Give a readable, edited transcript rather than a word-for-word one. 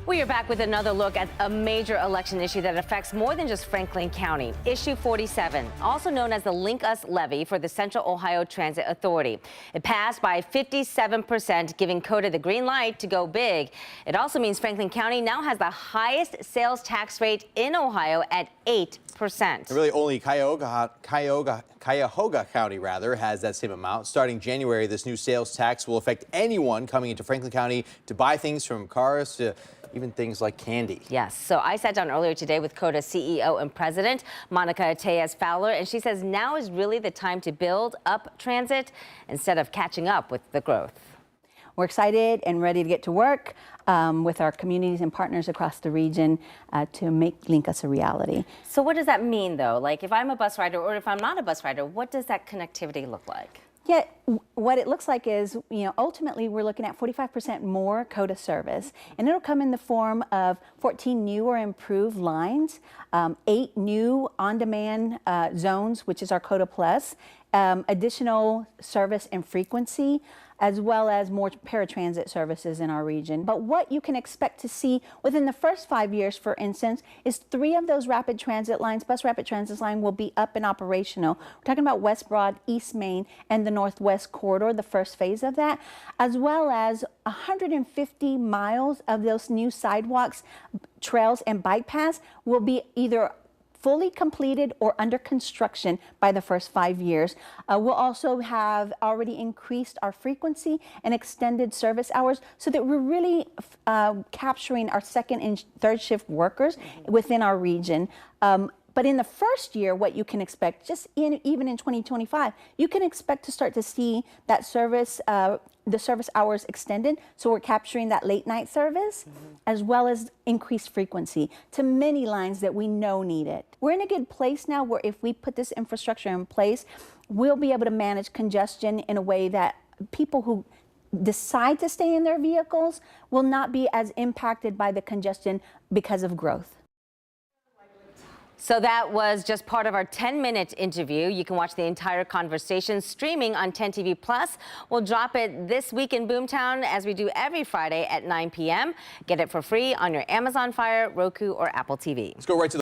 We are back with another look at a major election issue that affects more than just Franklin County. Issue 47, also known as the Link Us levy for the Central Ohio Transit Authority. It passed by 57%, giving COTA the green light to go big. It also means Franklin County now has the highest sales tax rate in Ohio at 8%. And really, only Cuyahoga County has that same amount. Starting January, this new sales tax will affect anyone coming into Franklin County to buy things from cars to even things like candy. Yes. So I sat down earlier today with COTA CEO and President Monica Tellez-Fowler, and she says now is really the time to build up transit instead of catching up with the growth. We're excited and ready to get to work with our communities and partners across the region to make Link Us a reality. So what does that mean, though? Like, if I'm a bus rider or if I'm not a bus rider, what does that connectivity look like? Yeah, what it looks like is, ultimately we're looking at 45% more COTA service, and it'll come in the form of 14 new or improved lines, 8 new on-demand zones, which is our COTA Plus, additional service and frequency, as well as more paratransit services in our region. But what you can expect to see within the first 5 years, for instance, is 3 of those rapid transit lines, bus rapid transit line, will be up and operational. We're talking about West Broad, East Main, and the Northwest Corridor, the first phase of that, as well as 150 miles of those new sidewalks, trails, and bike paths will be either fully completed or under construction by the first 5 years. We'll also have already increased our frequency and extended service hours so that we're really capturing our second and third shift workers within our region. But in the first year, what you can expect, even in 2025, you can expect to start to see that service, the service hours extended. So we're capturing that late night service, as well as increased frequency to many lines that we know need it. We're in a good place now where if we put this infrastructure in place, we'll be able to manage congestion in a way that people who decide to stay in their vehicles will not be as impacted by the congestion because of growth. So that was just part of our 10-minute interview. You can watch the entire conversation streaming on 10 TV Plus. We'll drop it this week in Boomtown, as we do every Friday at 9 p.m. Get it for free on your Amazon Fire, Roku, or Apple TV. Let's go right to the